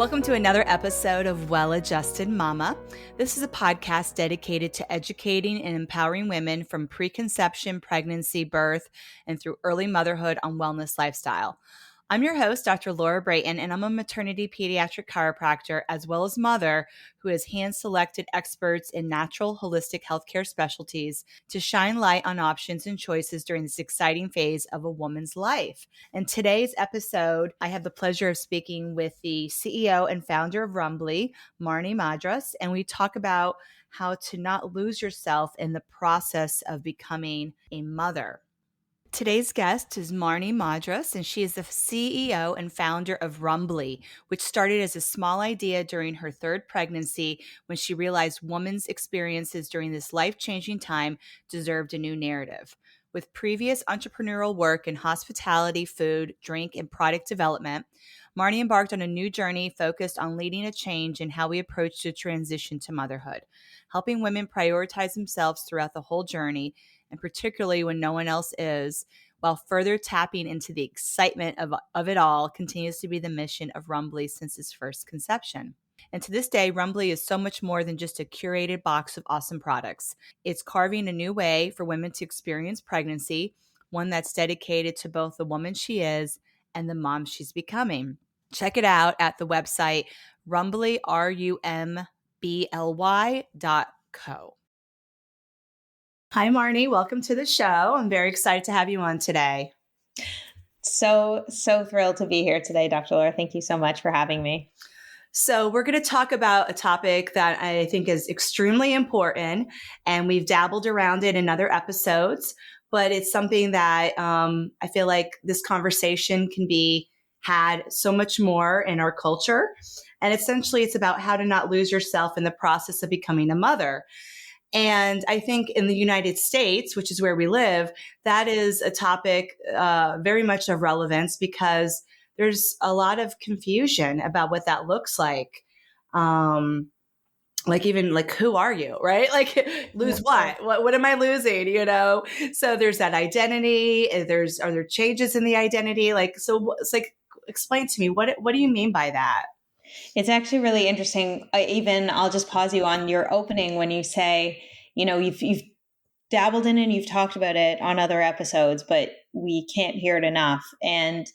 Welcome to another episode of Well-Adjusted Mama. This is a podcast dedicated to educating and empowering women from preconception, pregnancy, birth, and through early motherhood on wellness lifestyle. I'm your host, Dr. Laura Brayton, and I'm a maternity pediatric chiropractor as well as mother who has hand-selected experts in natural holistic healthcare specialties to shine light on options and choices during this exciting phase of a woman's life. In today's episode, I have the pleasure of speaking with the CEO and founder of Rumbly, Marnie Madras, and we talk about how to not lose yourself in the process of becoming a mother. Today's guest is Marnie Madras, and she is the CEO and founder of Rumbly, which started as a small idea during her third pregnancy when she realized women's experiences during this life-changing time deserved a new narrative. With previous entrepreneurial work in hospitality, food, drink, and product development, Marnie embarked on a new journey focused on leading a change in how we approach the transition to motherhood, helping women prioritize themselves throughout the whole journey, and particularly when no one else is, while further tapping into the excitement of it all continues to be the mission of Rumbly since its first conception. And to this day, Rumbly is so much more than just a curated box of awesome products. It's carving a new way for women to experience pregnancy, one that's dedicated to both the woman she is and the mom she's becoming. Check it out at the website Rumbly, rumbly.co. Hi, Marnie. Welcome to the show. I'm very excited to have you on today. So thrilled to be here today, Dr. Laura. Thank you so much for having me. So we're going to talk about a topic that I think is extremely important, and we've dabbled around it in other episodes, but it's something that I feel like this conversation can be had so much more in our culture. And essentially, it's about how to not lose yourself in the process of becoming a mother. And I think in the United States, which is where we live, that is a topic very much of relevance because there's a lot of confusion about what that looks like. Even who are you, right? Like lose what? What am I losing? So there's that identity. Are there changes in the identity? So it's like, explain to me, what do you mean by that? It's actually really interesting. I'll just pause you on your opening when you say, you've dabbled in it and you've talked about it on other episodes, but we can't hear it enough. And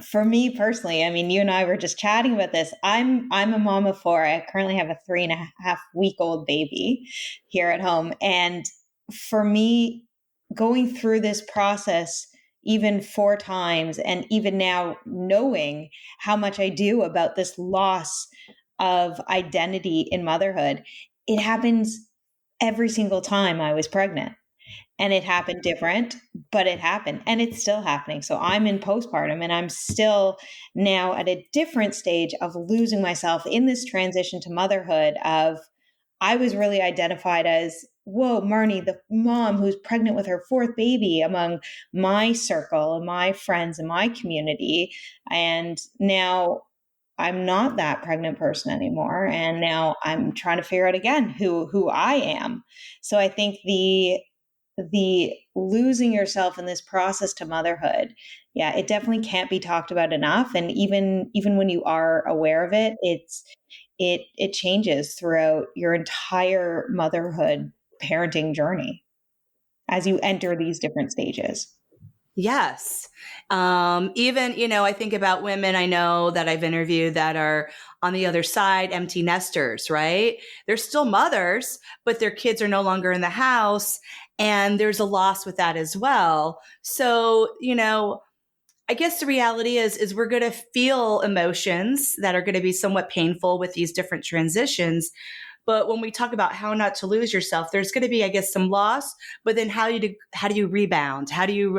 for me personally, you and I were just chatting about this. I'm a mom of four. I currently have a 3.5-week-old baby here at home. And for me, going through this process even 4 times, and even now knowing how much I do about this loss of identity in motherhood, it happens every single time I was pregnant. And it happened different, but it happened, and it's still happening. So I'm in postpartum, and I'm still now at a different stage of losing myself in this transition to motherhood. I was really identified as, whoa, Marnie, the mom who's pregnant with her 4th baby among my circle and my friends and my community. And now I'm not that pregnant person anymore. And now I'm trying to figure out again who I am. So I think the losing yourself in this process to motherhood, it definitely can't be talked about enough. And even when you are aware of it, it changes throughout your entire motherhood parenting journey as you enter these different stages. Yes. I think about women I know that I've interviewed that are on the other side, empty nesters, right? They're still mothers, but their kids are no longer in the house. And there's a loss with that as well. So, I guess the reality is we're going to feel emotions that are going to be somewhat painful with these different transitions. But when we talk about how not to lose yourself, there's going to be, I guess, some loss. But then how do you rebound? How do you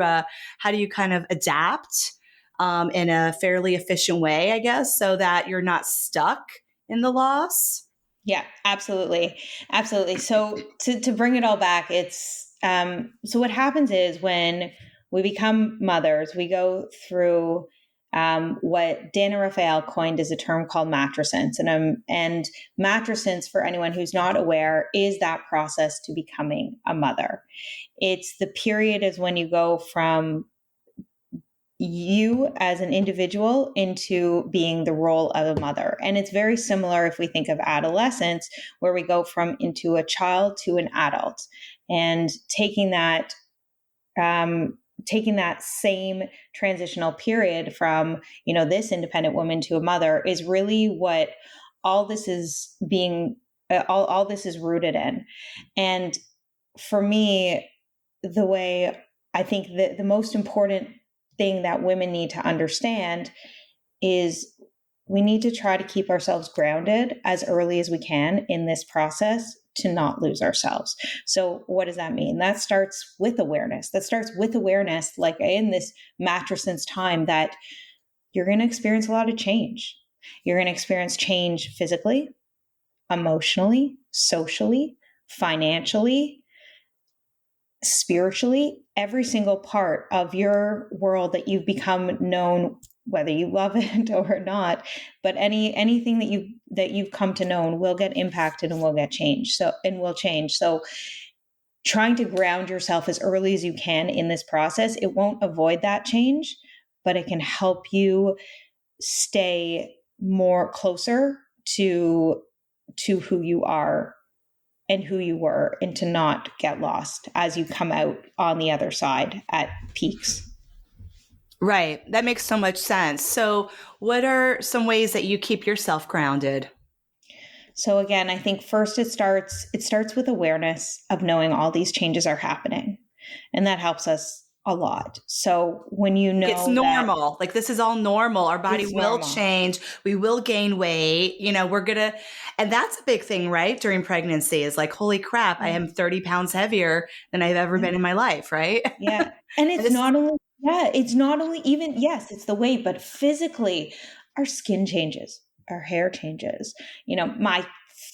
kind of adapt in a fairly efficient way, I guess, so that you're not stuck in the loss? Yeah, absolutely, absolutely. So to bring it all back, it's so what happens is when we become mothers, we go through what Dana Raphael coined as a term called matrescence. And matrescence, for anyone who's not aware, is that process to becoming a mother. It's the period is when you go from you as an individual into being the role of a mother. And it's very similar if we think of adolescence, where we go from into a child to an adult, and taking that same transitional period from, this independent woman to a mother is really what all this is being, all this is rooted in. And for me, the way I think that the most important thing that women need to understand is we need to try to keep ourselves grounded as early as we can in this process to not lose ourselves. So what does that mean? That starts with awareness. Like in this matrescence time, that you're going to experience a lot of change. You're going to experience change physically, emotionally, socially, financially, spiritually. Every single part of your world that you've become known, whether you love it or not, but anything that you've come to know will get impacted and will get changed. Will change. So trying to ground yourself as early as you can in this process, it won't avoid that change, but it can help you stay more closer to who you are and who you were, and to not get lost as you come out on the other side at peaks. Right. That makes so much sense. So what are some ways that you keep yourself grounded? So again, I think first it starts with awareness of knowing all these changes are happening. And that helps us a lot. So when you know it's that normal, like this is all normal. Our body it's will normal. change. We will gain weight. And that's a big thing, right? During pregnancy is like, holy crap, I am 30 pounds heavier than I've ever been in my life. Right. Yeah. And it's not only even, yes, it's the weight, but physically our skin changes, our hair changes. My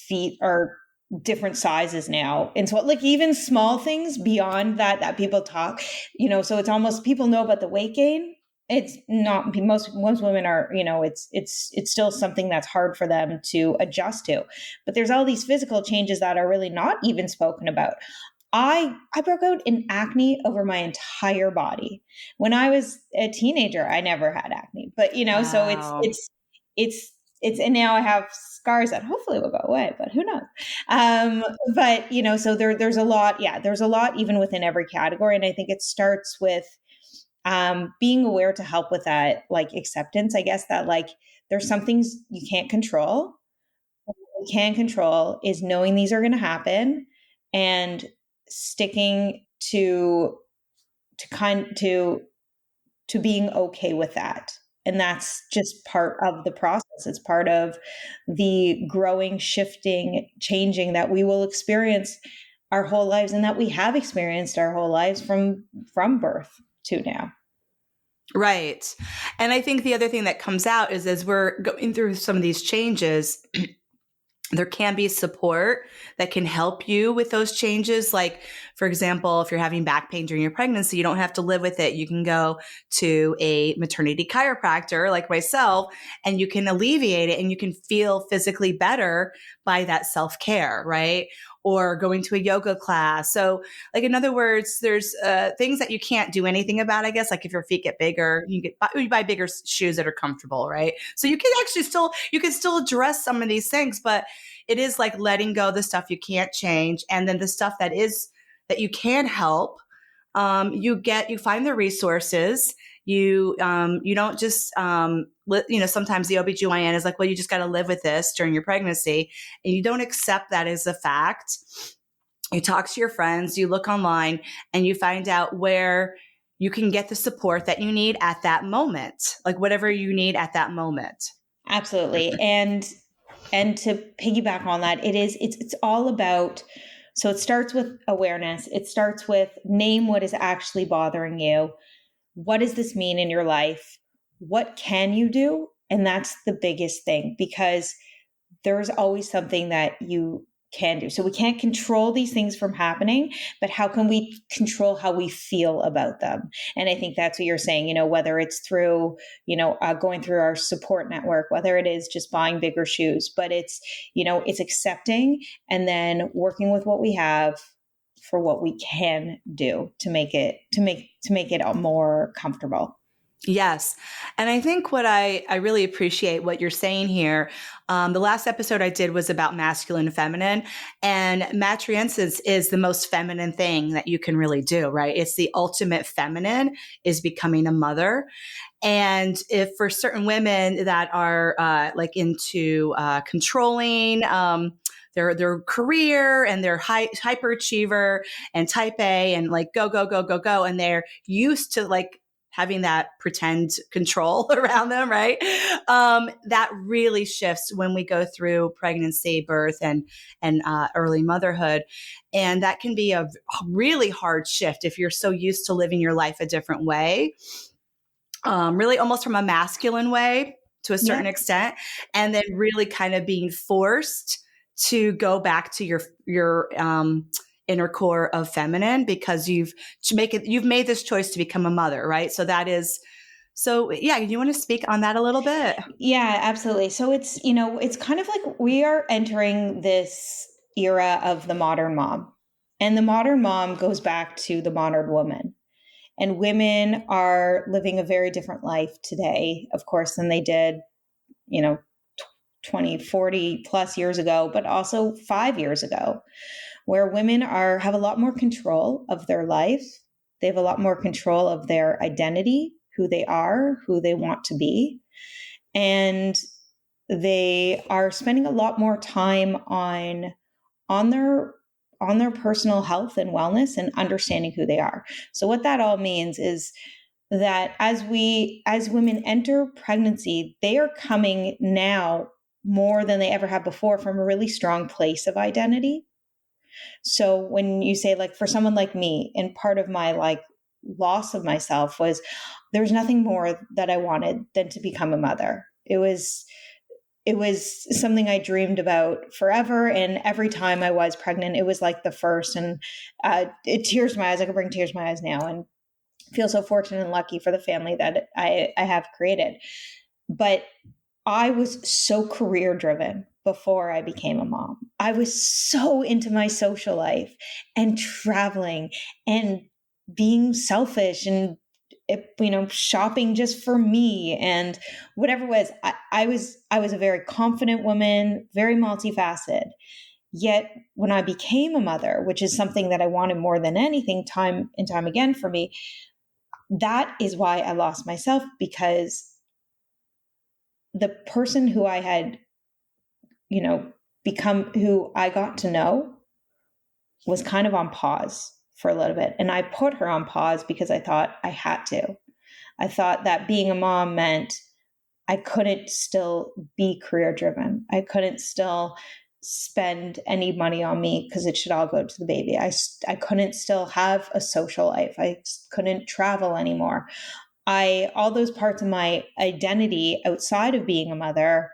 feet are different sizes now. And so like even small things beyond that people talk, so it's almost, people know about the weight gain. It's not, most women are, it's still something that's hard for them to adjust to. But there's all these physical changes that are really not even spoken about. I broke out in acne over my entire body. When I was a teenager, I never had acne. But so Wow. it's and now I have scars that hopefully will go away, but who knows? But so there's a lot, there's a lot even within every category. And I think it starts with being aware to help with that, like acceptance, I guess, that like there's some things you can't control. What you can control is knowing these are going to happen and sticking to being okay with that. And that's just part of the process. It's part of the growing, shifting, changing that we will experience our whole lives, and that we have experienced our whole lives from birth to now. Right. And I think the other thing that comes out is as we're going through some of these changes, there can be support that can help you with those changes. Like, for example, if you're having back pain during your pregnancy, you don't have to live with it. You can go to a maternity chiropractor like myself, and you can alleviate it and you can feel physically better by that self-care, right? Or going to a yoga class. So like, in other words, there's things that you can't do anything about, I guess. Like if your feet get bigger, you buy bigger shoes that are comfortable, right? So you can still address some of these things, but it is like letting go the stuff you can't change. And then the stuff that you can help, you find the resources. You don't just, sometimes the OBGYN is like, well, you just got to live with this during your pregnancy, and you don't accept that as a fact. You talk to your friends, you look online, and you find out where you can get the support that you need at that moment, like whatever you need at that moment. Absolutely. And to piggyback on that, it's all about, so it starts with awareness. It starts with name what is actually bothering you. What does this mean in your life? What can you do? And that's the biggest thing, because there's always something that you can do. So we can't control these things from happening, but how can we control how we feel about them? And I think that's what you're saying, whether it's through, going through our support network, whether it is just buying bigger shoes, but it's, it's accepting and then working with what we have for what we can do to make it more comfortable. Yes. And I think what I really appreciate what you're saying here. The last episode I did was about masculine and feminine, and matriensis is the most feminine thing that you can really do, right? It's the ultimate feminine is becoming a mother. And if for certain women that are like into controlling their career and they're hyperachiever and type A and like go go go go go, and they're used to like having that pretend control around them, right? That really shifts when we go through pregnancy, birth, and early motherhood, and that can be a really hard shift if you're so used to living your life a different way, really almost from a masculine way to a certain Yeah. extent, and then really kind of being forced to go back to your inner core of feminine because you've made this choice to become a mother, right? So that is so yeah. You want to speak on that a little bit? Yeah, absolutely. So it's, it's kind of like we are entering this era of the modern mom. And the modern mom goes back to the modern woman. And women are living a very different life today, of course, than they did, you know, 20, 40 plus years ago, but also 5 years ago, where women have a lot more control of their life. They have a lot more control of their identity, who they are, who they want to be. And they are spending a lot more time on their personal health and wellness and understanding who they are. So what that all means is that as women enter pregnancy, they are coming now more than they ever have before from a really strong place of identity. So when you say, like, for someone like me, and part of my like loss of myself was there's nothing more that I wanted than to become a mother. It was something I dreamed about forever. And every time I was pregnant, it was like the first. And it tears to my eyes. I can bring tears to my eyes now and feel so fortunate and lucky for the family that I have created. But I was so career driven before I became a mom. I was so into my social life and traveling and being selfish and shopping just for me and whatever it was. I was a very confident woman, very multifaceted. Yet when I became a mother, which is something that I wanted more than anything, time and time again for me, that is why I lost myself, because the person who I had, become, who I got to know, was kind of on pause for a little bit. And I put her on pause because I thought I had to. I thought that being a mom meant I couldn't still be career driven. I couldn't still spend any money on me because it should all go to the baby. I couldn't still have a social life. I couldn't travel anymore. All those parts of my identity outside of being a mother,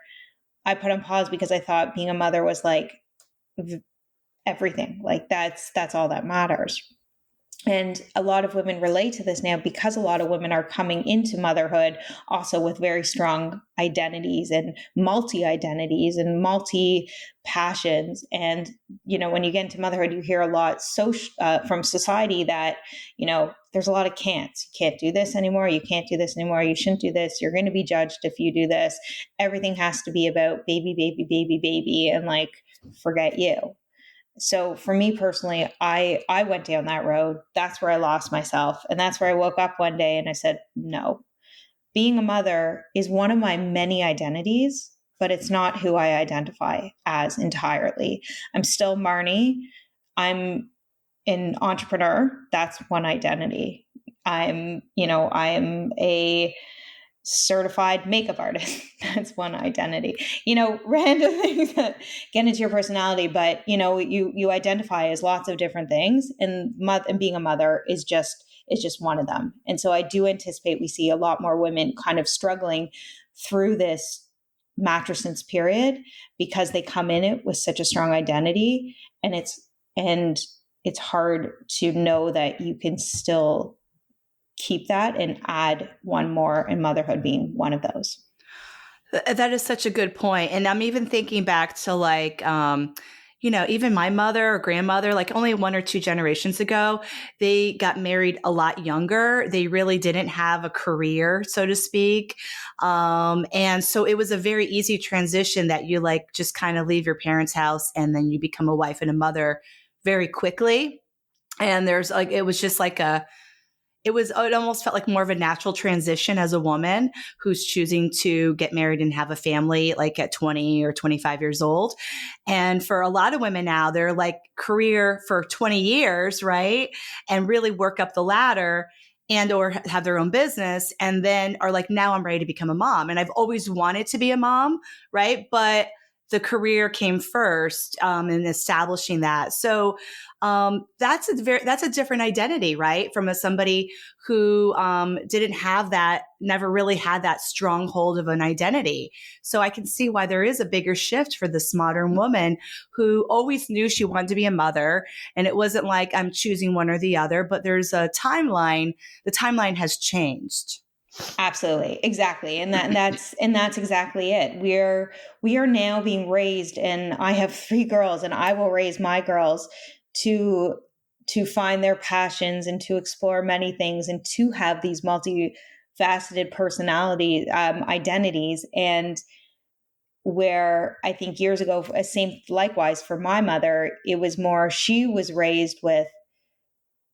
I put on pause because I thought being a mother was like everything. Like that's all that matters. And a lot of women relate to this now because a lot of women are coming into motherhood also with very strong identities and multi identities and multi passions. And, when you get into motherhood, you hear a lot from society that, there's a lot of can'ts. You can't do this anymore. You can't do this anymore. You shouldn't do this. You're going to be judged if you do this. Everything has to be about baby, baby, baby, baby, and like, forget you. So for me personally, I went down that road. That's where I lost myself. And that's where I woke up one day and I said, no, being a mother is one of my many identities, but it's not who I identify as entirely. I'm still Marnie. I'm an entrepreneur. That's one identity. I am a certified makeup artist. That's one identity. Random things that get into your personality, but you identify as lots of different things, and being a mother is just one of them. And so I do anticipate we see a lot more women kind of struggling through this matrescence period because they come in it with such a strong identity, and it's hard to know that you can still keep that and add one more, and motherhood being one of those. That is such a good point. And I'm even thinking back to like, even my mother or grandmother, like only 1 or 2 generations ago, they got married a lot younger. They really didn't have a career, so to speak. And so it was a very easy transition that you like just kind of leave your parents' house and then you become a wife and a mother very quickly. And it was just like it almost felt like more of a natural transition as a woman who's choosing to get married and have a family like at 20 or 25 years old. And for a lot of women now, they're like career for 20 years, right? And really work up the ladder and or have their own business and then are like, now I'm ready to become a mom. And I've always wanted to be a mom, right? But the career came first in establishing that. So that's a different identity, right? From somebody who didn't have that, never really had that stronghold of an identity. So I can see why there is a bigger shift for this modern woman who always knew she wanted to be a mother. And it wasn't like I'm choosing one or the other, but there's a timeline. The timeline has changed. Absolutely. Exactly. And that's exactly it. We are now being raised, and I have 3 girls, and I will raise my girls to find their passions and to explore many things and to have these multifaceted personality identities. And where I think years ago, same likewise for my mother, it was more she was raised with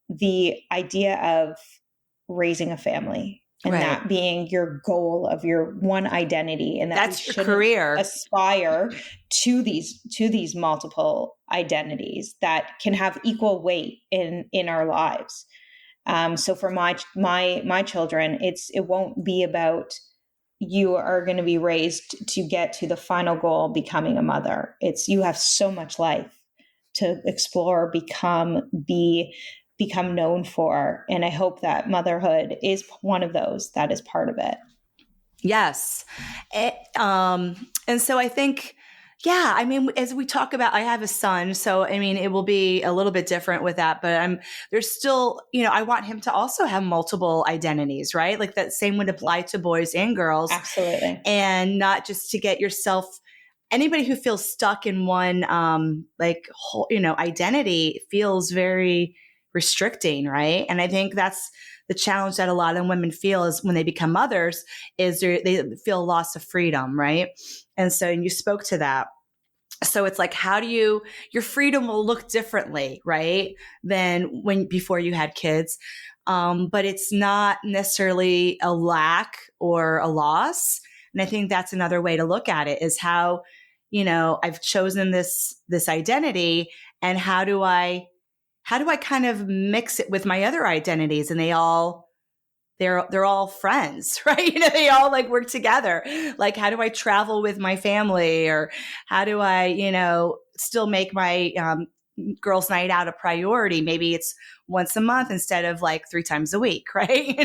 the idea of raising a family and Right. that being your goal of your one identity, and that That's we your shouldn't career. aspire to these multiple identities that can have equal weight in our lives. So for my children, it won't be about you are going to be raised to get to the final goal, becoming a mother. It's you have so much life to explore, become known for. And I hope that motherhood is one of those that is part of it. Yes. And so I think, yeah, I mean, as we talk about, I have a son, so I mean, it will be a little bit different with that, but there's still, I want him to also have multiple identities, right? Like that same would apply to boys and girls. Absolutely. And not just to get yourself, anybody who feels stuck in one, whole, identity feels very restricting, right? And I think that's the challenge that a lot of women feel is when they become mothers is they feel a loss of freedom, right? And so you spoke to that. So it's like, your freedom will look differently, right? Than before you had kids. But it's not necessarily a lack or a loss. And I think that's another way to look at it is how, I've chosen this identity and how do I kind of mix it with my other identities and they're all friends, right? They all like work together. Like, how do I travel with my family or how do I, still make my girls' night out a priority? Maybe it's once a month instead of like 3 times a week, right?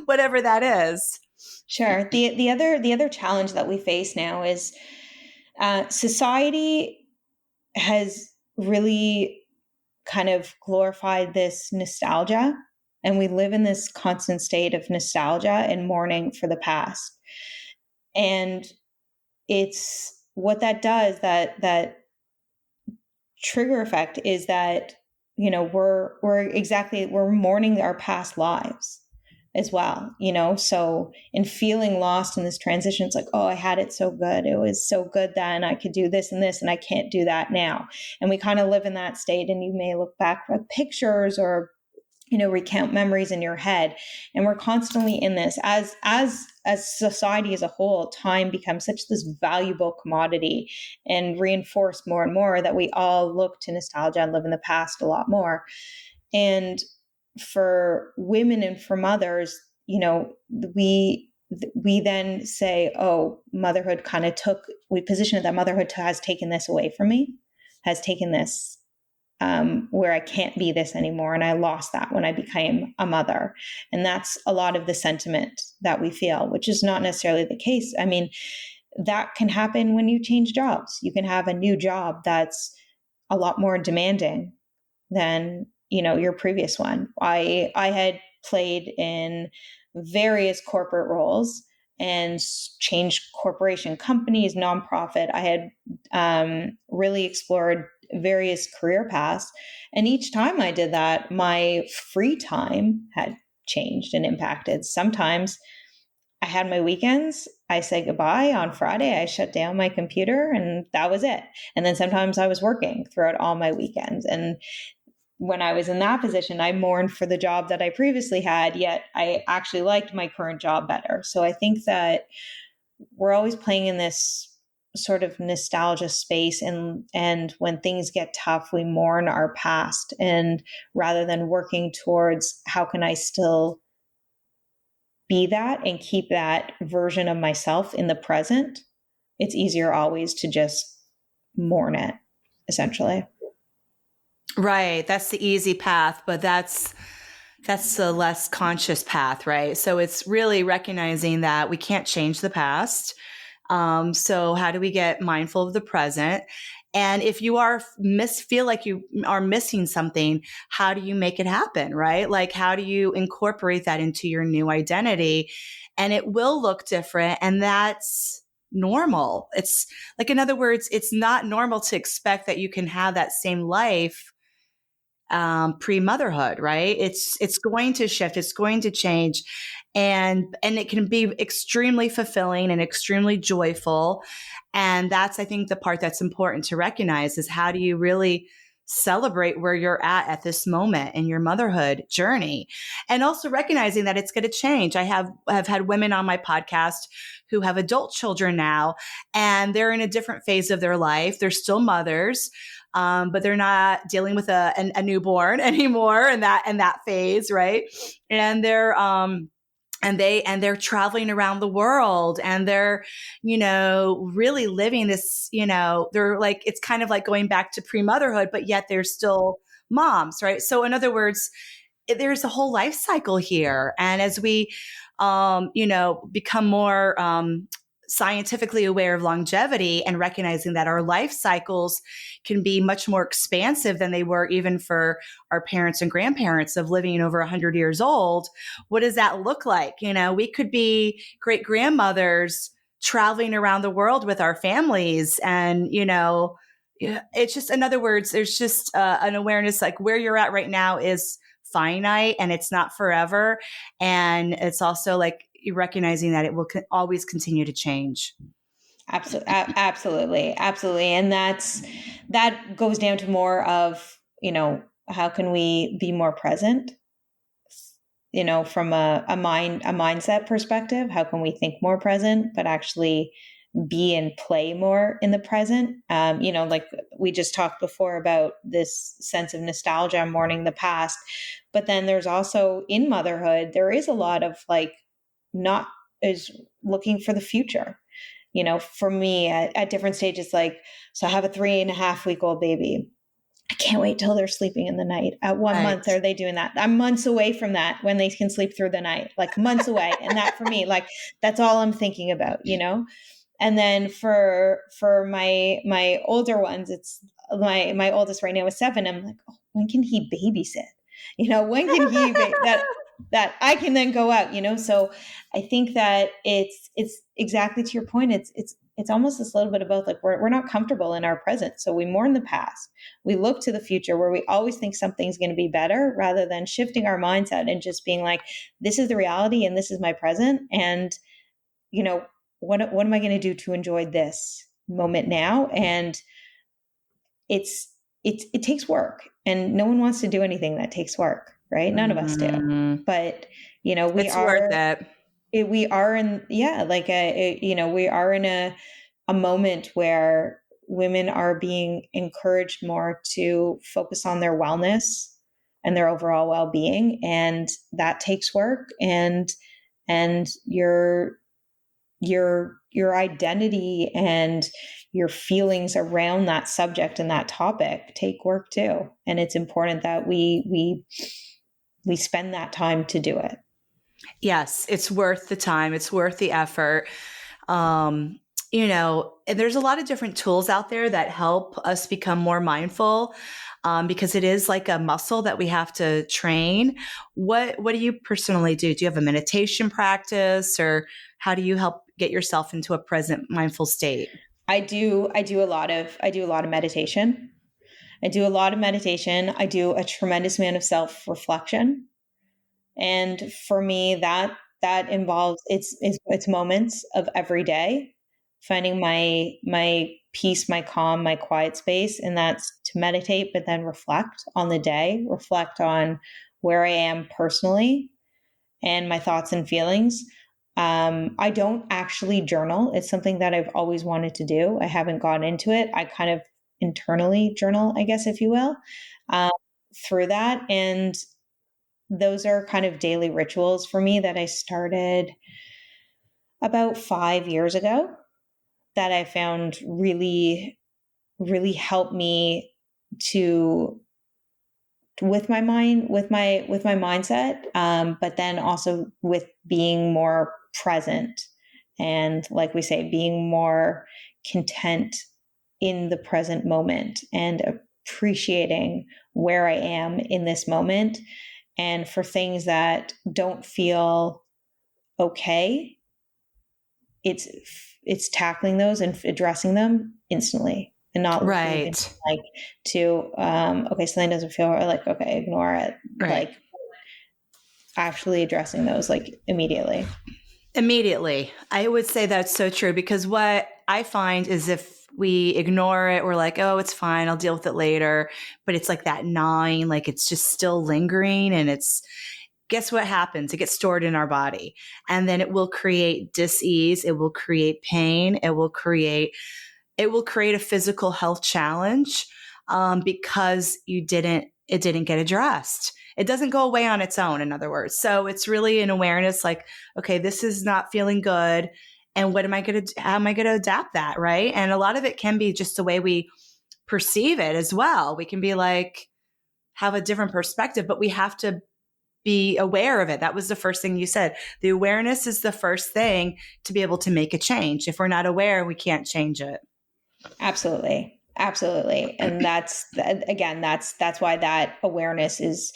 Whatever that is. Sure. The other challenge that we face now is society has really kind of glorified this nostalgia, and we live in this constant state of nostalgia and mourning for the past. And it's what that does, that trigger effect is that we're mourning our past lives as well, so in feeling lost in this transition, it's like, oh, I had it so good, it was so good then, I could do this and this and I can't do that now. And we kind of live in that state, and you may look back at pictures or recount memories in your head, and we're constantly in this as society as a whole. Time becomes such this valuable commodity and reinforced more and more that we all look to nostalgia and live in the past a lot more. And for women and for mothers, we then say, oh, motherhood kind of we position it that motherhood has taken this away from me, has taken this where I can't be this anymore. And I lost that when I became a mother. And that's a lot of the sentiment that we feel, which is not necessarily the case. I mean, that can happen when you change jobs. You can have a new job that's a lot more demanding than your previous one. I had played in various corporate roles and changed corporation companies, nonprofit. I had really explored various career paths. And each time I did that, my free time had changed and impacted. Sometimes I had my weekends. I said goodbye on Friday. I shut down my computer and that was it. And then sometimes I was working throughout all my weekends. And when I was in that position, I mourned for the job that I previously had, yet I actually liked my current job better. So I think that we're always playing in this sort of nostalgia space, and when things get tough, we mourn our past, and rather than working towards how can I still be that and keep that version of myself in the present, it's easier always to just mourn it, essentially. Right. That's the easy path, but that's the less conscious path, right? So it's really recognizing that we can't change the past. So how do we get mindful of the present? And if you are feel like you are missing something, how do you make it happen, right? Like, how do you incorporate that into your new identity? And it will look different. And that's normal. It's like, in other words, it's not normal to expect that you can have that same life pre-motherhood, right? It's going to shift. It's going to change. And it can be extremely fulfilling and extremely joyful. And that's, I think, the part that's important to recognize is how do you really celebrate where you're at this moment in your motherhood journey, and also recognizing that it's going to change. I have had women on my podcast who have adult children now, and they're in a different phase of their life. They're still mothers. But they're not dealing with a newborn anymore in that phase, right? And they're traveling around the world, and they're, really living this, they're like, it's kind of like going back to pre-motherhood, but yet they're still moms, right? So in other words, there's a whole life cycle here. And as we, become more, scientifically aware of longevity and recognizing that our life cycles can be much more expansive than they were even for our parents and grandparents of living over 100 years old. What does that look like? We could be great grandmothers traveling around the world with our families, and, it's just, in other words, there's just an awareness like where you're at right now is finite and it's not forever. And it's also like, recognizing that it will always continue to change. Absolutely. And that goes down to more of, how can we be more present, from a mindset perspective? How can we think more present, but actually be and play more in the present? Like we just talked before about this sense of nostalgia, mourning the past, but then there's also in motherhood, there is a lot of like, not is looking for the future. For me at different stages, like, so I have a 3.5-week-old baby. I can't wait till they're sleeping in the night. At 1 month, are they doing that? I'm months away from that, when they can sleep through the night, like months away. And that for me, like, that's all I'm thinking about, And then for my older ones, it's my oldest right now is 7. I'm like, oh, when can he babysit? When can he that I can then go out, So I think that it's exactly to your point. It's almost this little bit of both. Like we're not comfortable in our present. So we mourn the past. We look to the future where we always think something's going to be better, rather than shifting our mindset and just being like, this is the reality and this is my present. And, what am I going to do to enjoy this moment now? And it takes work, and no one wants to do anything that takes work. Right? None of us do, but we it's are worth it. We are in, we are in a moment where women are being encouraged more to focus on their wellness and their overall well-being, and that takes work. And your identity and your feelings around that subject and that topic take work too. And it's important that we spend that time to do it. Yes, it's worth the time. It's worth the effort. And there's a lot of different tools out there that help us become more mindful, because it is like a muscle that we have to train. What do you personally do? Do you have a meditation practice, or how do you help get yourself into a present mindful state? I do a lot of meditation. I do a lot of meditation. I do a tremendous amount of self-reflection. And for me, that involves it's moments of every day, finding my peace, my calm, my quiet space, and that's to meditate, but then reflect on the day, reflect on where I am personally and my thoughts and feelings. I don't actually journal. It's something that I've always wanted to do. I haven't gotten into it. I kind of internally journal, I guess, if you will, um, through that. And those are kind of daily rituals for me that I started about 5 years ago that I found really, really helped me to with my mind, with my mindset, but then also with being more present and, like we say, being more content in the present moment and appreciating where I am in this moment. And for things that don't feel okay, it's tackling those and addressing them instantly and not leaving Right. like to okay, something doesn't feel right, like okay, ignore it, Right. like actually addressing those like immediately. Immediately. I would say that's so true, because what I find is if we ignore it, we're like, oh, it's fine, I'll deal with it later. But it's like that gnawing, like it's just still lingering. And guess what happens? It gets stored in our body, and then it will create dis-ease. It will create pain. It will create a physical health challenge, because it didn't get addressed. It doesn't go away on its own, in other words. So it's really an awareness like, okay, this is not feeling good. And how am I going to adapt that? Right. And a lot of it can be just the way we perceive it as well. We can be like, have a different perspective, but we have to be aware of it. That was the first thing you said. The awareness is the first thing to be able to make a change. If we're not aware, we can't change it. Absolutely. Absolutely. And that's why that awareness is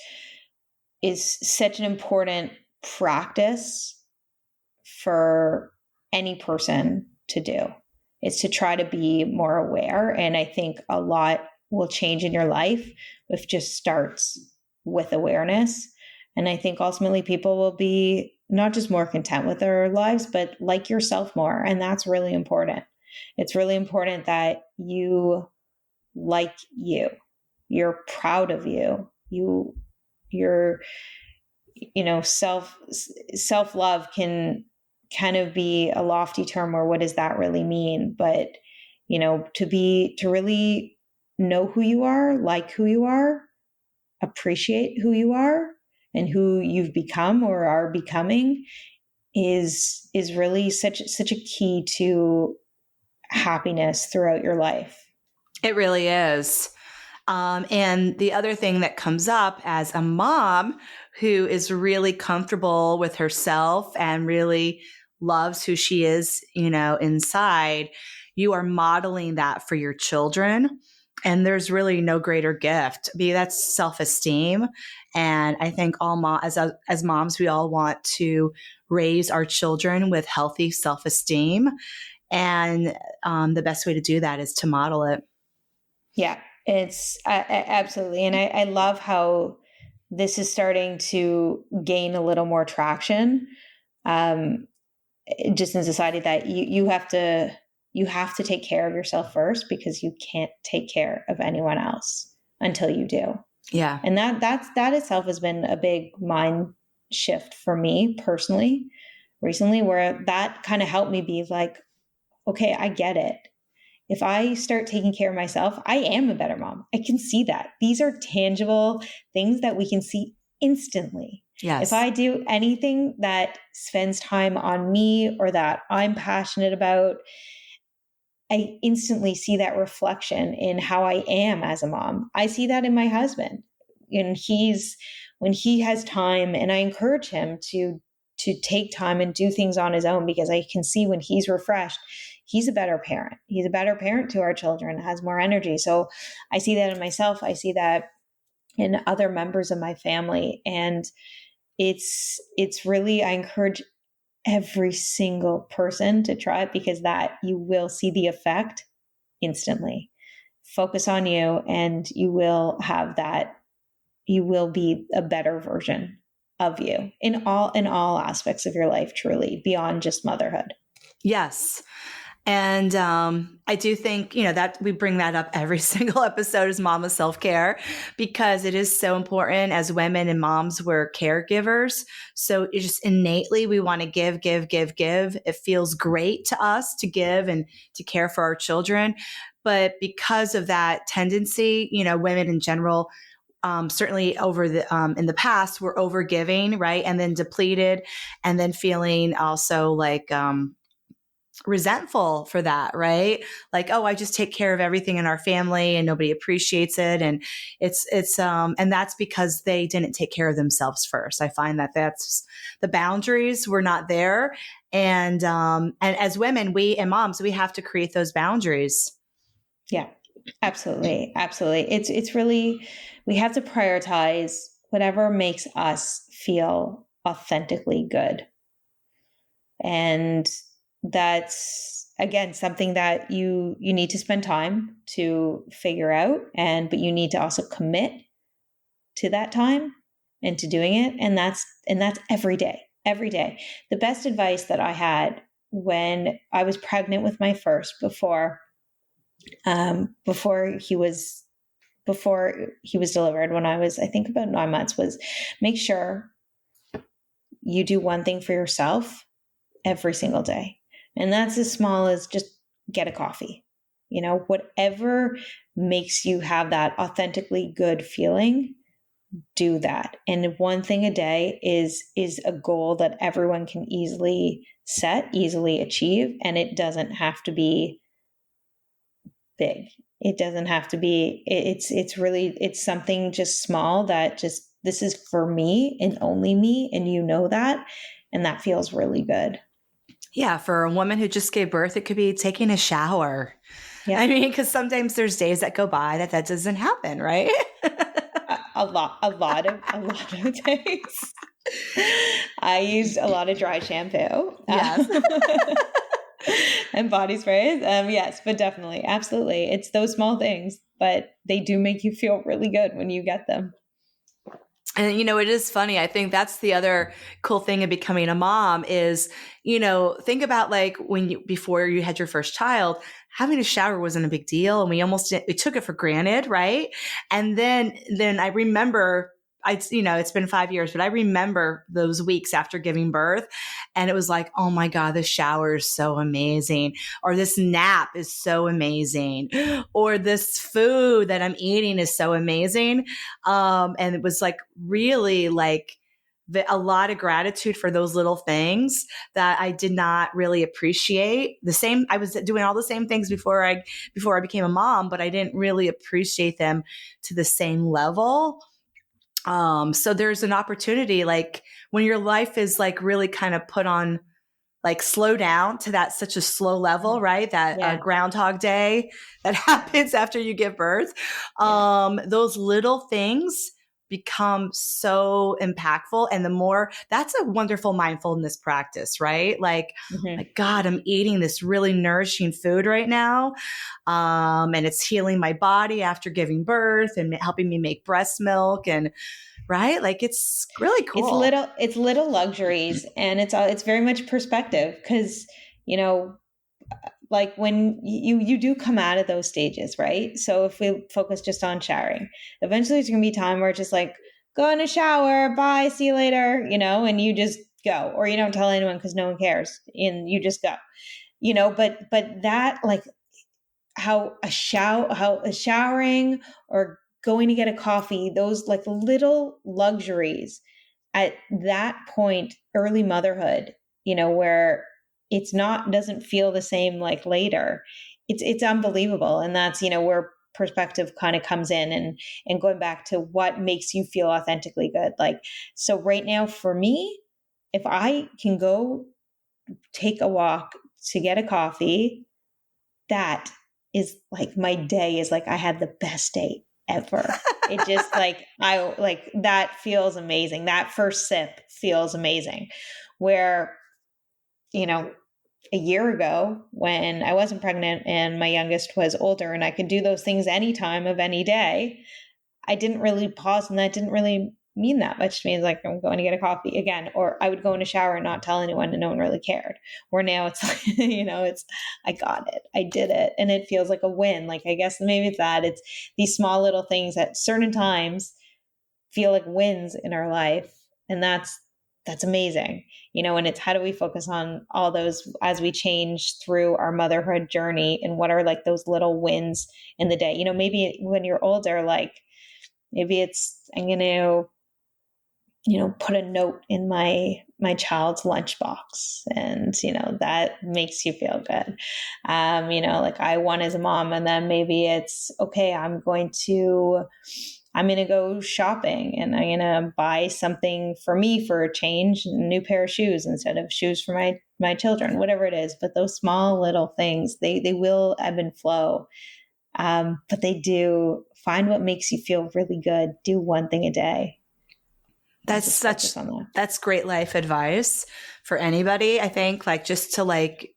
such an important practice for any person to do. Is to try to be more aware. And I think a lot will change in your life if just starts with awareness. And I think ultimately people will be not just more content with their lives, but like yourself more. And that's really important. It's really important that you like you. You're proud of you. You're self love can kind of be a lofty term, or what does that really mean? But to really know who you are, like who you are, appreciate who you are and who you've become or are becoming is really such a key to happiness throughout your life. It really is. And the other thing that comes up as a mom who is really comfortable with herself and really loves who she is, inside, you are modeling that for your children. And there's really no greater gift. That's self-esteem. And I think as moms, we all want to raise our children with healthy self-esteem. And the best way to do that is to model it. Yeah, it's absolutely. And I love how this is starting to gain a little more traction, just in society, that you have to take care of yourself first, because you can't take care of anyone else until you do. Yeah. And that itself has been a big mind shift for me personally recently, where that kind of helped me be like, okay, I get it. If I start taking care of myself, I am a better mom. I can see that. These are tangible things that we can see instantly. Yes. If I do anything that spends time on me or that I'm passionate about, I instantly see that reflection in how I am as a mom. I see that in my husband. And when he has time, and I encourage him to take time and do things on his own, because I can see when he's refreshed, he's a better parent. He's a better parent to our children, has more energy. So I see that in myself. I see that in other members of my family. And it's really, I encourage every single person to try it, because that you will see the effect instantly focus on you, and you will have that, you will be a better version of you in all aspects of your life, truly, beyond just motherhood. Yes. And I do think, that we bring that up every single episode is mama self-care, because it is so important. As women and moms, we're caregivers. So it just innately, we want to give, give, give, give. It feels great to us to give and to care for our children. But because of that tendency, women in general, certainly in the past, were over giving, right? And then depleted, and then feeling also like, resentful for that, right? Like, oh, I just take care of everything in our family and nobody appreciates it. And and that's because they didn't take care of themselves first. I find that that's the boundaries were not there. And as women, we and moms, we have to create those boundaries. Yeah, absolutely. Absolutely. It's really, we have to prioritize whatever makes us feel authentically good. And that's, again, something that you need to spend time to figure out, but you need to also commit to that time and to doing it. And that's every day. The best advice that I had when I was pregnant with my first, before he was delivered, when I was, I think, about 9 months, was make sure you do one thing for yourself every single day. And that's as small as just get a coffee. Whatever makes you have that authentically good feeling, do that. And one thing a day is a goal that everyone can easily set, easily achieve. And it doesn't have to be big. It doesn't have to be, it's something just small that just, this is for me and only me. And that, and that feels really good. Yeah. For a woman who just gave birth, it could be taking a shower. Yeah. I mean, because sometimes there's days that go by that doesn't happen, right? a lot of days. I used a lot of dry shampoo. Yes. And body sprays. Yes, but definitely. Absolutely. It's those small things, but they do make you feel really good when you get them. And, it is funny. I think that's the other cool thing of becoming a mom is, think about like before you had your first child, having a shower wasn't a big deal. And we took it for granted. Right. And then I remember it's been 5 years, but I remember those weeks after giving birth, and it was like, oh my God, the shower is so amazing, or this nap is so amazing, or this food that I'm eating is so amazing. And it was like really like a lot of gratitude for those little things that I did not really appreciate. I was doing all the same things before I became a mom, but I didn't really appreciate them to the same level. So there's an opportunity, like when your life is like really kind of put on, like slow down to that such a slow level, right? That Groundhog Day that happens after you give birth. Those little things become so impactful. And that's a wonderful mindfulness practice, right? Like, like, God, I'm eating this really nourishing food right now. And it's healing my body after giving birth and helping me make breast milk, and right. Like, it's really cool. It's little luxuries, and it's very much perspective. Cause like when you do come out of those stages, right? So if we focus just on showering, eventually there's going to be time where it's just like, go in a shower, bye, see you later, and you just go, or you don't tell anyone because no one cares, and you just go, but that, like, how showering or going to get a coffee, those like little luxuries at that point, early motherhood, where doesn't feel the same like later. It's unbelievable. And that's, where perspective kind of comes in, and going back to what makes you feel authentically good. Like, so right now for me, if I can go take a walk to get a coffee, that is like, my day is like, I had the best day ever. It just like, that feels amazing. That first sip feels amazing. Where, a year ago when I wasn't pregnant and my youngest was older and I could do those things any time of any day, I didn't really pause, and that didn't really mean that much to me. It's like, I'm going to get a coffee again, or I would go in a shower and not tell anyone and no one really cared. Where now it's like, it's, I got it, I did it. And it feels like a win. Like, I guess maybe it's these small little things at certain times feel like wins in our life. And that's amazing. And it's, how do we focus on all those as we change through our motherhood journey, and what are like those little wins in the day? Maybe when you're older, like maybe it's, I'm going to, put a note in my child's lunchbox, and, that makes you feel good. Like I won as a mom, and then maybe it's, okay, I'm going to go shopping, and I'm going to buy something for me for a change, a new pair of shoes instead of shoes for my children, whatever it is. But those small little things, they will ebb and flow. But they do. Find what makes you feel really good. Do one thing a day. That's great life advice for anybody. I think, like, just to like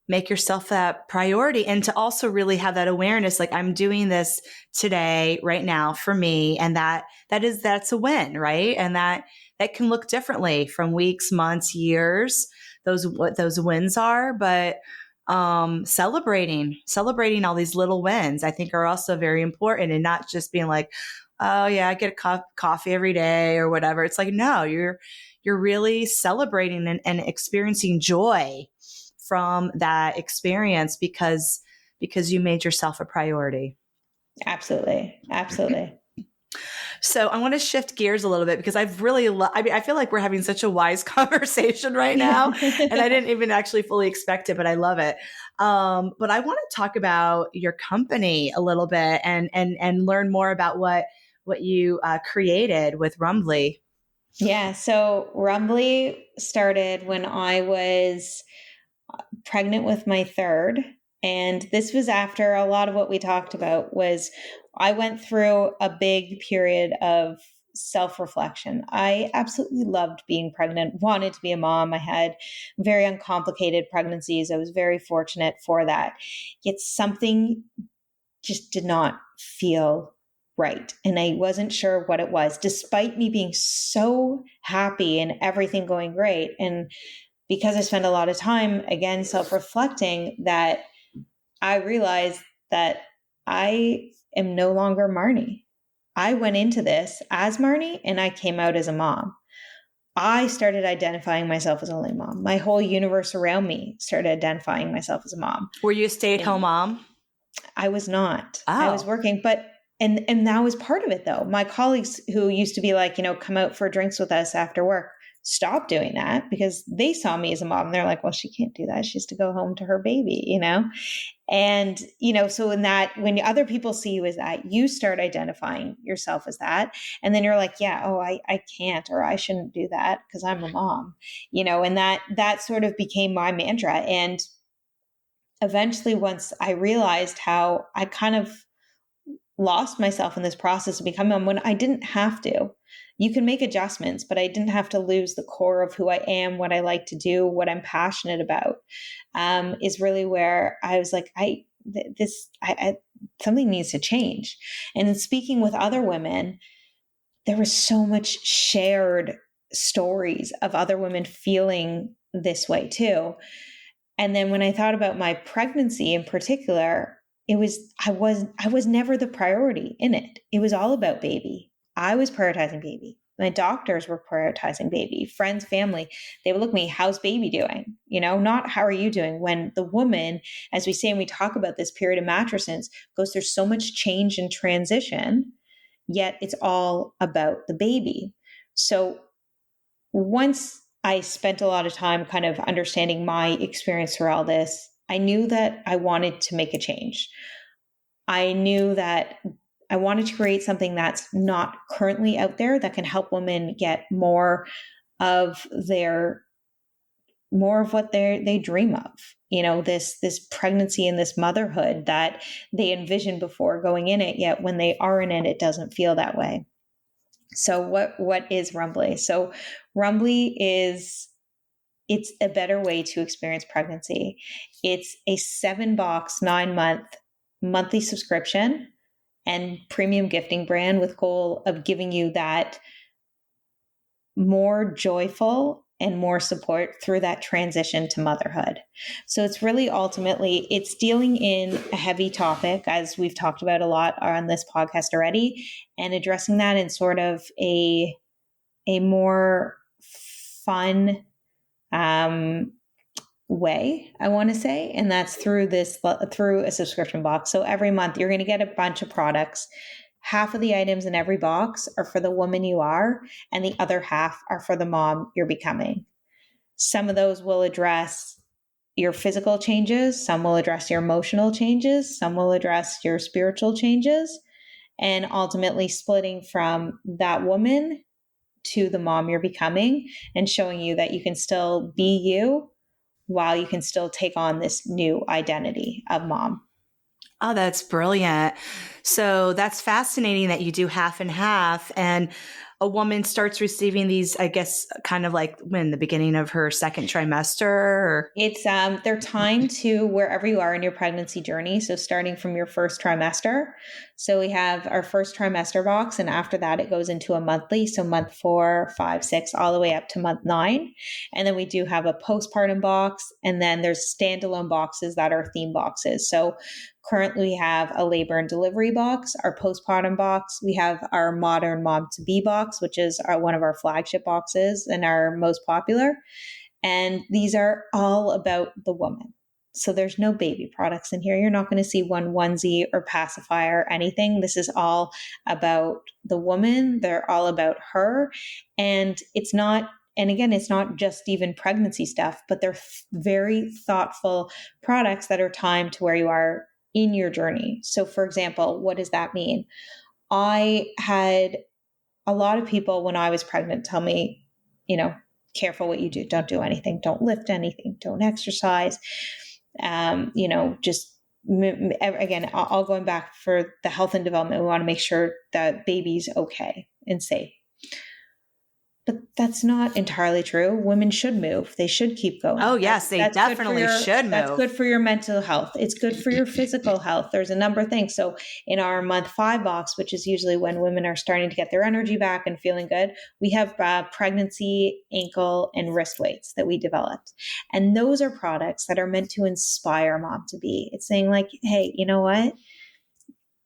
make yourself that priority, and to also really have that awareness. Like, I'm doing this today, right now, for me. And that's a win, right? And that can look differently from weeks, months, years, what those wins are. But celebrating all these little wins, I think, are also very important, and not just being like, oh yeah, I get a cup of coffee every day or whatever. It's like, no, you're really celebrating and experiencing joy from that experience because you made yourself a priority. Absolutely. So I want to shift gears a little bit, because I've really, I feel like we're having such a wise conversation right now, and I didn't even actually fully expect it, but I love it. But I want to talk about your company a little bit, and learn more about what you created with Rumbly. Yeah. So Rumbly started when I was pregnant with my third. And this was after a lot of what we talked about. Was I went through a big period of self-reflection. I absolutely loved being pregnant, wanted to be a mom. I had very uncomplicated pregnancies. I was very fortunate for that. Yet something just did not feel right. And I wasn't sure what it was, despite me being so happy and everything going great. And because I spend a lot of time, again, self-reflecting, that I realized that I am no longer Marnie. I went into this as Marnie and I came out as a mom. I started identifying myself as only a mom. My whole universe around me started identifying myself as a mom. Were you a stay-at-home mom? I was not. Oh. I was working, but and that was part of it though. My colleagues who used to be like, come out for drinks with us after work, stopped doing that because they saw me as a mom. They're like, well, she can't do that. She has to go home to her baby, And, so in that, when other people see you as that, you start identifying yourself as that. And then you're like, yeah, oh, I can't, or I shouldn't do that because I'm a mom, and that sort of became my mantra. And eventually, once I realized how I kind of lost myself in this process of becoming mom, when I didn't have to. You can make adjustments, but I didn't have to lose the core of who I am, what I like to do, what I'm passionate about, is really where I was like, something needs to change. And in speaking with other women, there was so much shared stories of other women feeling this way too. And then when I thought about my pregnancy in particular, I was never the priority in it. It was all about baby. I was prioritizing baby. My doctors were prioritizing baby. Friends, family, they would look at me, how's baby doing? Not how are you doing? When the woman, as we say, and we talk about this period of matrescence, goes through so much change and transition, yet it's all about the baby. So once I spent a lot of time kind of understanding my experience through all this, I knew that I wanted to make a change. I knew that I wanted to create something that's not currently out there that can help women get more of what they dream of. This pregnancy and this motherhood that they envisioned before going in it, yet when they are in it, it doesn't feel that way. So what is Rumbly? So Rumbly is it's a better way to experience pregnancy. It's a 7-box, 9-month monthly subscription and premium gifting brand with goal of giving you that more joyful and more support through that transition to motherhood. So it's really ultimately, it's dealing in a heavy topic, as we've talked about a lot on this podcast already, and addressing that in sort of a more fun way, I want to say. And that's through a subscription box. So every month you're going to get a bunch of products. Half of the items in every box are for the woman you are, and the other half are for the mom you're becoming. Some of those will address your physical changes. Some will address your emotional changes. Some will address your spiritual changes, and ultimately splitting from that woman to the mom you're becoming and showing you that you can still be you while you can still take on this new identity of mom. Oh, that's brilliant. So that's fascinating that you do half and half, and a woman starts receiving these, I guess, kind of like when the beginning of her second trimester, or? It's they're timed to wherever you are in your pregnancy journey. So starting from your first trimester. So we have our first trimester box, and after that it goes into a monthly. So month 4, 5, 6, all the way up to month 9. And then we do have a postpartum box, and then there's standalone boxes that are theme boxes. So currently we have a labor and delivery box, our postpartum box. We have our modern mom to be box, which is one of our flagship boxes and our most popular. And these are all about the woman. So there's no baby products in here. You're not going to see one onesie or pacifier or anything. This is all about the woman. They're all about her. And it's not just even pregnancy stuff, but they're very thoughtful products that are timed to where you are in your journey. So for example, what does that mean? I had a lot of people when I was pregnant tell me, careful what you do. Don't do anything. Don't lift anything. Don't exercise. Just again, all going back for the health and development. We want to make sure that baby's okay and safe. But that's not entirely true. Women should move. They should keep going. Oh, yes, they definitely should move. That's good for your mental health. It's good for your physical health. There's a number of things. So in our month 5 box, which is usually when women are starting to get their energy back and feeling good, we have pregnancy, ankle, and wrist weights that we developed. And those are products that are meant to inspire mom to be. It's saying like, hey, you know what?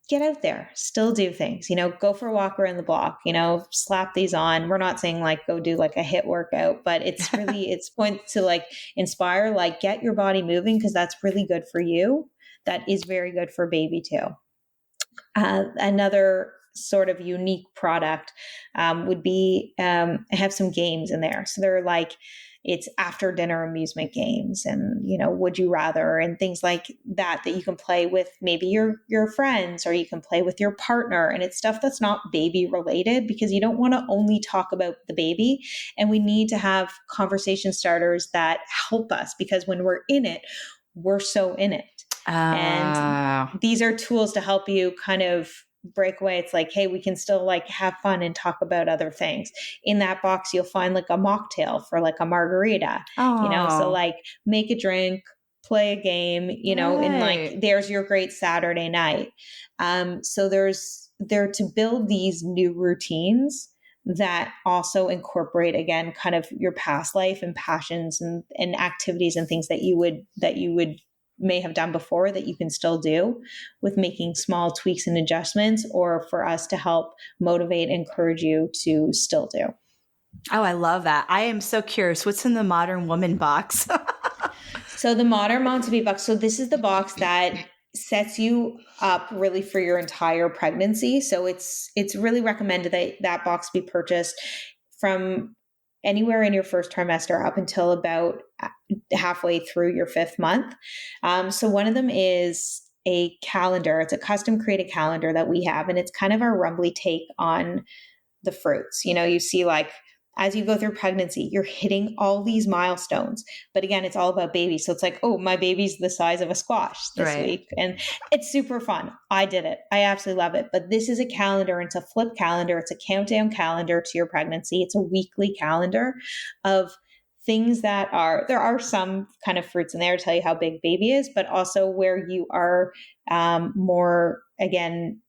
Get out there, still do things, go for a walk around the block, slap these on. We're not saying like go do like a HIIT workout, but it's really, it's point to like inspire, like get your body moving because that's really good for you. That is very good for baby too. Another sort of unique product would be, I have some games in there. So they're like, it's after dinner amusement games and, would you rather and things like that you can play with maybe your friends or you can play with your partner. And it's stuff that's not baby related because you don't want to only talk about the baby. And we need to have conversation starters that help us because when we're in it, we're so in it. And these are tools to help you kind of break away. It's like, hey, we can still like have fun and talk about other things. In that box, you'll find like a mocktail for like a margarita, so like make a drink, play a game, and like there's your great Saturday night. So there to build these new routines that also incorporate again kind of your past life and passions and activities and things that you would may have done before that you can still do with making small tweaks and adjustments, or for us to help motivate and encourage you to still do. Oh, I love that. I am so curious. What's in the Modern Woman box? So the Modern Mom to Be box. So this is the box that sets you up really for your entire pregnancy. So it's really recommended that that box be purchased from anywhere in your first trimester up until about halfway through your 5th month. So one of them is a calendar. It's a custom created calendar that we have, and it's kind of our Rumbly take on the fruits. You see like as you go through pregnancy, you're hitting all these milestones. But again, it's all about baby. So it's like, oh, my baby's the size of a squash this week. And it's super fun. I did it. I absolutely love it. But this is a calendar. It's a flip calendar. It's a countdown calendar to your pregnancy. It's a weekly calendar of things that there are some kind of fruits in there to tell you how big baby is, but also where you are more, again,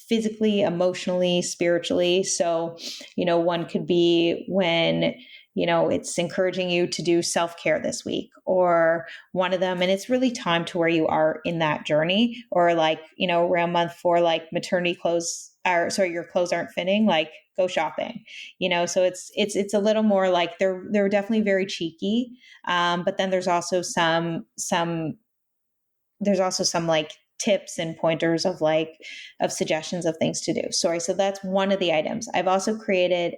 physically, emotionally, spiritually. So, one could be when, it's encouraging you to do self-care this week, or one of them, and it's really time to where you are in that journey, or like, around month 4, like maternity clothes are, sorry, your clothes aren't fitting, like go shopping, so it's a little more like they're definitely very cheeky. But then there's also some like tips and pointers of suggestions of things to do. Sorry. So that's one of the items. I've also created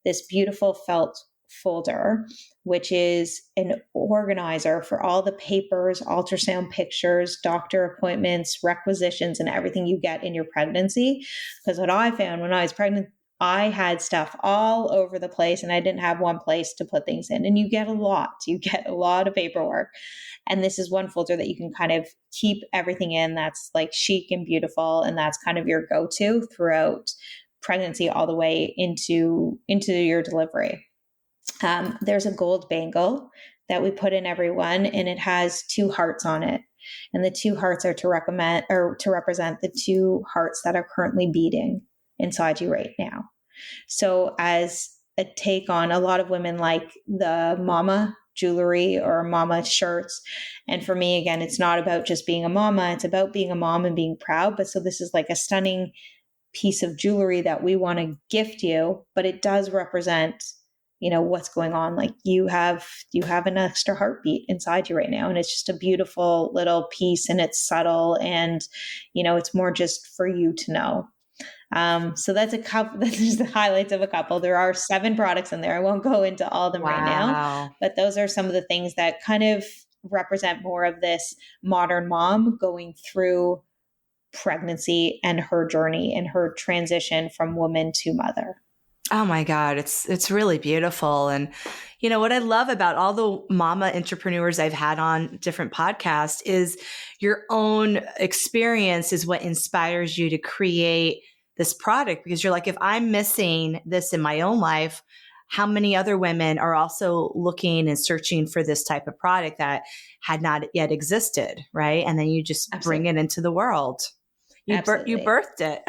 this beautiful felt folder, which is an organizer for all the papers, ultrasound pictures, doctor appointments, requisitions, and everything you get in your pregnancy. Because what I found when I was pregnant, I had stuff all over the place and I didn't have one place to put things in. And you get a lot of paperwork. And this is one folder that you can kind of keep everything in that's like chic and beautiful. And that's kind of your go-to throughout pregnancy all the way into your delivery. There's a gold bangle that we put in everyone, and it has 2 hearts on it. And the 2 hearts are to represent the 2 hearts that are currently beating inside you right now. So as a take on, a lot of women like the mama jewelry or mama shirts. And for me, again, it's not about just being a mama, it's about being a mom and being proud. But so this is like a stunning piece of jewelry that we want to gift you, but it does represent, what's going on. Like you have an extra heartbeat inside you right now. And it's just a beautiful little piece, and it's subtle, and, it's more just for you to know. So that's a couple, that's just the highlights of a couple. There are 7 products in there. I won't go into all of them right now, but those are some of the things that kind of represent more of this modern mom going through pregnancy and her journey and her transition from woman to mother. Oh my God, it's really beautiful. And what I love about all the mama entrepreneurs I've had on different podcasts is your own experience is what inspires you to create this product, because you're like, if I'm missing this in my own life, how many other women are also looking and searching for this type of product that had not yet existed, right? And then you just bring it into the world. You birthed it.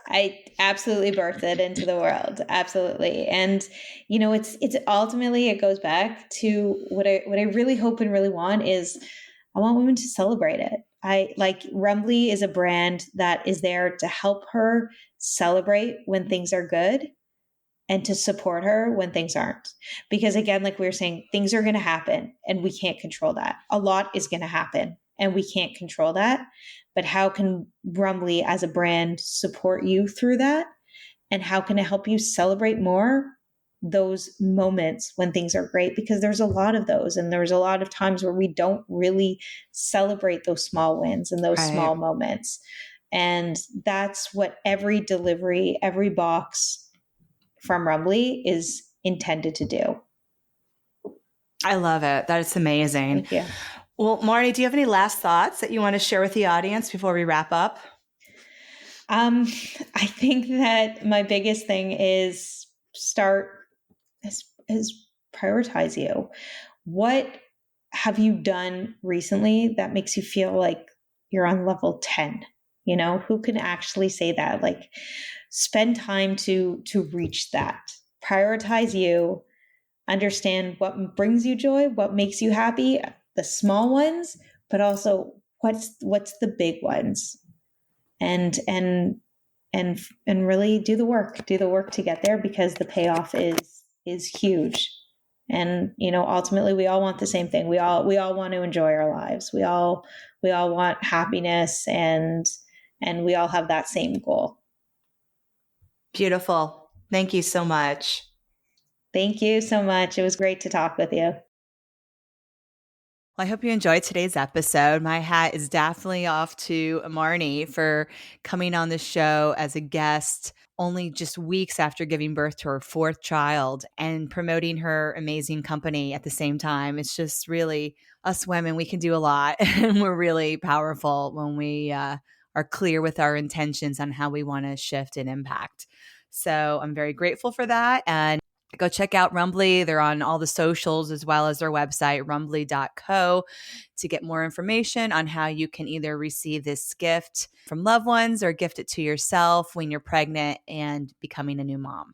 I absolutely birthed it into the world. Absolutely. And, it's ultimately, it goes back to what I really hope and really want is I want women to celebrate it. I like Rumbly is a brand that is there to help her celebrate when things are good and to support her when things aren't. Because again, like we were saying, things are going to happen and we can't control that. A lot is going to happen and we can't control that. But how can Rumbly as a brand support you through that? And how can it help you celebrate more those moments when things are great? Because there's a lot of those. And there's a lot of times where we don't really celebrate those small wins and those small moments. And that's what every delivery, every box from Rumbly is intended to do. I love it. That's amazing. Thank you. Well, Marnie, do you have any last thoughts that you want to share with the audience before we wrap up? I think that my biggest thing is prioritize you. What have you done recently that makes you feel like you're on level 10? Who can actually say that? Like, spend time to reach that. Prioritize you. Understand what brings you joy, what makes you happy, the small ones, but also what's the big ones, and really do the work to get there, because the payoff is huge. And ultimately we all want the same thing. We all want to enjoy our lives. We all want happiness, and we all have that same goal. Beautiful. Thank you so much. Thank you so much. It was great to talk with you. Well, I hope you enjoyed today's episode. My hat is definitely off to Marnie for coming on the show as a guest only just weeks after giving birth to her 4th child and promoting her amazing company at the same time. It's just really, us women, we can do a lot, and we're really powerful when we are clear with our intentions on how we want to shift and impact. So I'm very grateful for that. And Go check out Rumbly. They're on all the socials as well as their website, rumbly.co, to get more information on how you can either receive this gift from loved ones or gift it to yourself when you're pregnant and becoming a new mom.